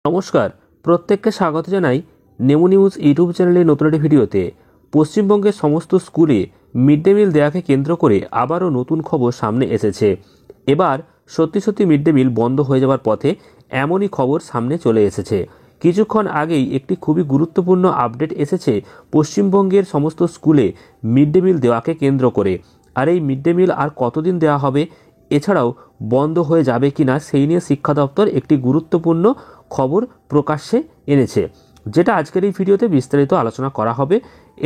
নমস্কার, প্রত্যেককে স্বাগত জানাই নেমু নিউজ ইউটিউব চ্যানেলের নতুন একটি ভিডিওতে। পশ্চিমবঙ্গের সমস্ত স্কুলে মিড ডে মিল দেওয়াকে কেন্দ্র করে আবারও নতুন খবর সামনে এসেছে। এবার সত্যি মিড ডে মিল বন্ধ হয়ে যাওয়ার পথে এমনই খবর সামনে চলে এসেছে। কিছুক্ষণ আগেই একটি খুবই গুরুত্বপূর্ণ আপডেট এসেছে পশ্চিমবঙ্গের সমস্ত স্কুলে মিড ডে মিল দেওয়াকে কেন্দ্র করে। আর এই মিড ডে মিল আর কতদিন দেওয়া হবে, এছাড়াও বন্ধ হয়ে যাবে কিনা সেই নিয়ে শিক্ষা দপ্তর একটি গুরুত্বপূর্ণ খবর প্রকাশ্যে এনেছে, যেটা আজকের এই ভিডিওতে বিস্তারিত আলোচনা করা হবে।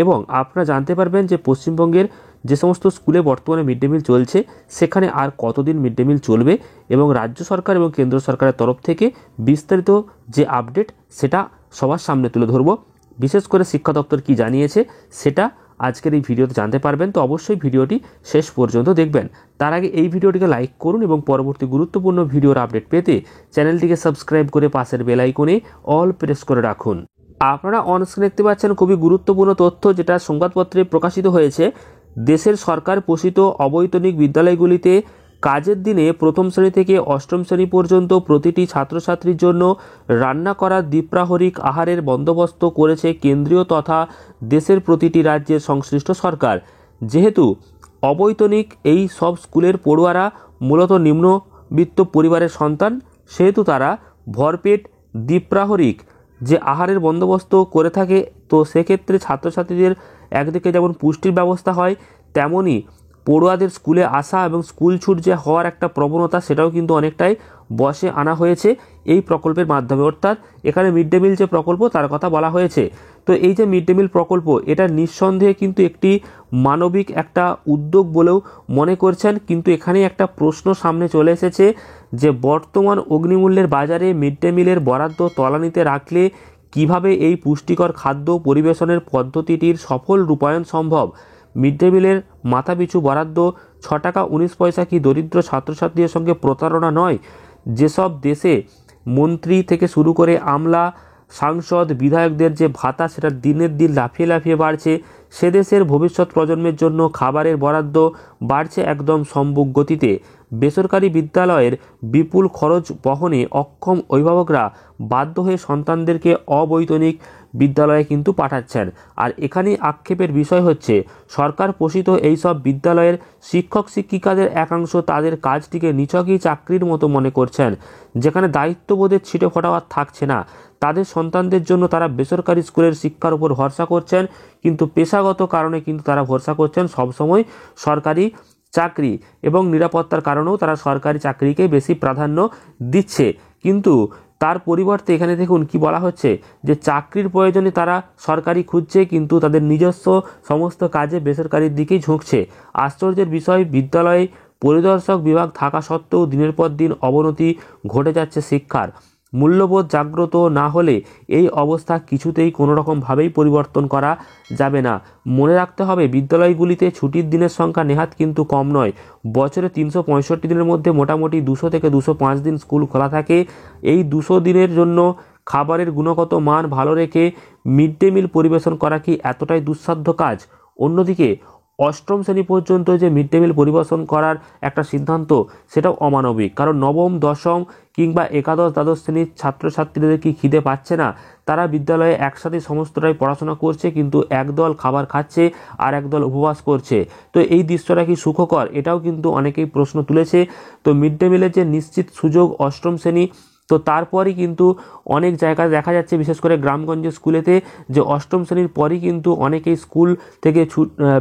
এবং আপনারা জানতে পারবেন যে পশ্চিমবঙ্গের যে সমস্ত স্কুলে বর্তমানে মিড ডে মিল চলছে সেখানে আর কতদিন মিড ডে মিল চলবে, এবং রাজ্য সরকার এবং কেন্দ্র সরকারের তরফ থেকে বিস্তারিত যে আপডেট সেটা সবার সামনে তুলে ধরব। বিশেষ করে শিক্ষা দপ্তর কি জানিয়েছে সেটা আজকের এই ভিডিওতে জানতে পারবেন। তো অবশ্যই ভিডিওটি শেষ পর্যন্ত দেখবেন। তার আগে এই ভিডিওটিকে লাইক করুন এবং পরবর্তী গুরুত্বপূর্ণ ভিডিওর আপডেট পেতে চ্যানেলটিকে সাবস্ক্রাইব করে পাশের বেল আইকনে অল প্রেস করে রাখুন। আপনারা অনস্ক্রিন দেখতে পাচ্ছেন খুবই গুরুত্বপূর্ণ তথ্য, যেটা সংবাদপত্রে প্রকাশিত হয়েছে। দেশের সরকার পোষিত অবৈতনিক বিদ্যালয়গুলিতে কাজের দিনে প্রথম শ্রেণী থেকে অষ্টম শ্রেণী পর্যন্ত প্রতিটি ছাত্রছাত্রীর জন্য রান্না করা দ্বিপ্রাহরিক আহারের বন্দোবস্ত করেছে কেন্দ্রীয় তথা দেশের প্রতিটি রাজ্যের সংশ্লিষ্ট সরকার। যেহেতু অবৈতনিক এই সব স্কুলের পড়ুয়ারা মূলত নিম্নবিত্ত পরিবারের সন্তান, সেহেতু তারা ভরপেট দ্বিপ্রাহরিক যে আহারের বন্দোবস্ত করে থাকে। তো সেক্ষেত্রে ছাত্রছাত্রীদের একদিকে যেমন পুষ্টির ব্যবস্থা হয়, তেমনই পড়ুয়াদের স্কুলে আসা এবং স্কুল ছুট যে হওয়ার একটা প্রবণতা সেটাও কিন্তু অনেকটাই বশে আনা হয়েছে এই প্রকল্পের মাধ্যমে। অর্থাৎ এখানে মিড ডে মিল যে প্রকল্প তার কথা বলা হয়েছে। তো এই যে মিড ডে মিল প্রকল্প, এটা নিঃসন্দেহে কিন্তু একটি মানবিক একটা উদ্যোগ বলেও মনে করছেন। কিন্তু এখানে একটা প্রশ্ন সামনে চলে এসেছে যে বর্তমান অগ্নিমূল্যের বাজারে মিড ডে মিলের বরাদ্দ তলানিতে রাখলে কিভাবে এই পুষ্টিকর খাদ্য পরিবেশনের পদ্ধতিটির সফল রূপায়ণ সম্ভব। মিড ডে মিলের মাথাপিছু বরাদ্দ 6 টাকা 19 পয়সা কি দরিদ্র ছাত্রছাত্রীদের সঙ্গে প্রতারণা নয়? যেসব দেশে মন্ত্রী থেকে শুরু করে আমলা, সাংসদ, বিধায়কদের যে ভাতা সেটা দিনের দিন লাফিয়ে বাড়ছে, সে দেশের ভবিষ্যৎ প্রজন্মের জন্য খাবারের বরাদ্দ বাড়ছে একদম সম্মুখ গতিতে। বেসরকারি বিদ্যালয়ের বিপুল খরচ বহনে অক্ষম অভিভাবকরা বাধ্য হয়ে সন্তানদেরকে অবৈতনিক বিদ্যালয়ে কিন্তু পাঠাচ্ছেন। আর এখানেই আক্ষেপের বিষয় হচ্ছে সরকার পোষিত এইসব বিদ্যালয়ের শিক্ষক শিক্ষিকাদের একাংশ তাদের কাজটিকে নিছকই চাকরির মতো মনে করছেন, যেখানে দায়িত্ববোধের ছিটে ফোঁটাও থাকছে না। তাদের সন্তানদের জন্য তারা বেসরকারি স্কুলের শিক্ষার উপর ভরসা করছেন, কিন্তু পেশাগত কারণে কিন্তু তারা ভরসা করছেন সবসময় সরকারি চাকরি, এবং নিরাপত্তার কারণেও তারা সরকারি চাকরিকে বেশি প্রাধান্য দিচ্ছে। কিন্তু তার পরিবর্তে এখানে দেখুন কি বলা হচ্ছে যে চাকরির প্রয়োজনে তারা সরকারি খুঁজছে, কিন্তু তাদের নিজস্ব সমস্ত কাজে বেসরকারির দিকেই ঝুঁকছে। আশ্চর্যের বিষয়, বিদ্যালয়ে পরিদর্শক বিভাগ থাকা সত্ত্বেও দিনের পর দিন অবনতি ঘটে যাচ্ছে শিক্ষার। মূল্যবোধ জাগ্রত না হলে এই অবস্থা কিছুতেই কোনো রকমভাবেই পরিবর্তন করা যাবে না। মনে রাখতে হবে, বিদ্যালয়গুলিতে ছুটির দিনের সংখ্যা নেহাত কিন্তু কম নয়। বছরে 365 দিনের মধ্যে মোটামুটি 200 থেকে 205 দিন স্কুল খোলা থাকে। এই 200 দিনের জন্য খাবারের গুণগত মান ভালো রেখে মিড ডে মিল পরিবেশন করা কি এতটাই দুঃসাধ্য কাজ? অন্যদিকে অষ্টম শ্রেণী পর্যন্ত যে মিড ডে মিল পরিবেশন করার একটা সিদ্ধান্ত, সেটাও অমানবিক। কারণ নবম, দশম কিংবা একাদশ, দ্বাদশ শ্রেণীর ছাত্রছাত্রীদের কি খিদে পাচ্ছে না? তারা বিদ্যালয়ে একসাথে সমস্তটাই পড়াশোনা করছে, কিন্তু একদল খাবার খাচ্ছে আর একদল উপবাস করছে। তো এই দৃশ্যটা কি সুখকর? এটাও কিন্তু অনেকেই প্রশ্ন তুলেছে। তো মিড ডে মিলের যে নিশ্চিত সুযোগ অষ্টম শ্রেণী, তো তারপরই কিন্তু অনেক জায়গায় দেখা যাচ্ছে, বিশেষ করে গ্রামগঞ্জের স্কুলেতে, যে অষ্টম শ্রেণীর পরই কিন্তু অনেকেই স্কুল থেকে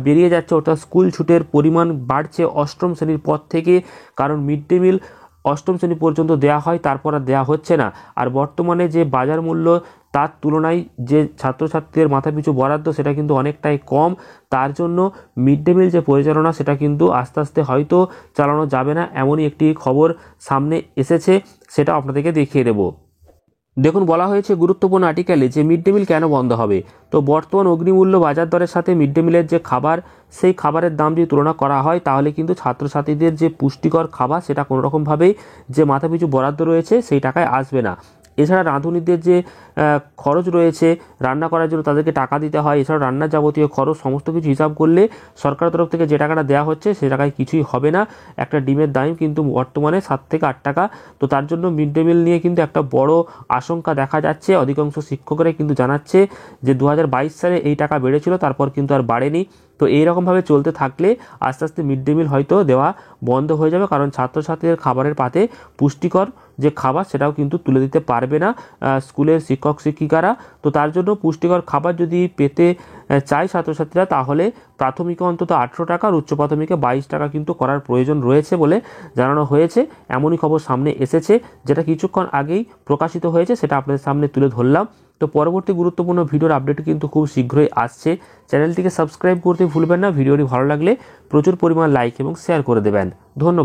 বেরিয়ে যাচ্ছে। অর্থাৎ স্কুল ছুটের পরিমাণ বাড়ছে অষ্টম শ্রেণীর পর থেকে, কারণ মিড ডে মিল অষ্টম শ্রেণী পর্যন্ত দেওয়া হয়, তারপর আর দেওয়া হচ্ছে না। আর বর্তমানে যে বাজার মূল্য, তার তুলনায় যে ছাত্রছাত্রীদের মাথাপিছু বরাদ্দ সেটা কিন্তু অনেকটাই কম। তার জন্য মিড ডে মিল যে পরিচালনা সেটা কিন্তু আস্তে আস্তে হয়তো চালানো যাবে না, এমনই একটি খবর সামনে এসেছে, সেটা আপনাদেরকে দেখিয়ে দেব। দেখুন, বলা হয়েছে গুরুত্বপূর্ণ আর্টিকেলে যে মিড ডে মিল কেন বন্ধ হবে। তো বর্তমান অগ্নিমূল্য বাজার দরের সাথে মিড ডে মিলের যে খাবার, সেই খাবারের দাম যদি তুলনা করা হয়, তাহলে কিন্তু ছাত্রছাত্রীদের যে পুষ্টিকর খাবার সেটা কোনোরকমভাবেই যে মাথাপিছু বরাদ্দ রয়েছে সেই টাকায় আসবে না। এছাড়া রাঁধুনিদের যে খরচ রয়েছে রান্না করার জন্য তাদেরকে টাকা দিতে হয়, এছাড়া রান্নার যাবতীয় খরচ সমস্ত কিছু হিসাব করলে সরকারের তরফ থেকে যে টাকাটা দেওয়া হচ্ছে সে টাকায় কিছুই হবে না। একটা ডিমের দাম কিন্তু বর্তমানে 7 থেকে 8 টাকা। তো তার জন্য মিড ডে মিল নিয়ে কিন্তু একটা বড় আশঙ্কা দেখা যাচ্ছে। অধিকাংশ শিক্ষকরাই কিন্তু জানাচ্ছে যে 2022 সালে এই টাকা বেড়েছিল, তারপর কিন্তু আর বাড়েনি। তো এইরকমভাবে চলতে থাকলে আস্তে আস্তে মিড ডে মিল হয়তো দেওয়া বন্ধ হয়ে যাবে, কারণ ছাত্রছাত্রীদের খাবারের পাতে পুষ্টিকর যে খাবার সেটাও কিন্তু তুলে দিতে পারবে না স্কুলের শিক্ষক শিক্ষিকারা। তো তার জন্য পুষ্টিকর খাবার যদি পেতে চায় ছাত্রছাত্রীরা, তাহলে প্রাথমিকে অন্তত 18 টাকা আর উচ্চ প্রাথমিকে 22 টাকা কিন্তু করার প্রয়োজন রয়েছে বলে জানানো হয়েছে। এমনই খবর সামনে এসেছে, যেটা কিছুক্ষণ আগেই প্রকাশিত হয়েছে, সেটা আপনাদের সামনে তুলে ধরলাম। তো পরবর্তী গুরুত্বপূর্ণ ভিডিওর আপডেট কিন্তু খুব শীঘ্রই আসছে। চ্যানেলটিকে সাবস্ক্রাইব করতে ভুলবেন না। ভিডিওটি ভালো লাগলে প্রচুর পরিমাণ লাইক এবং শেয়ার করে দেবেন। ধন্যবাদ।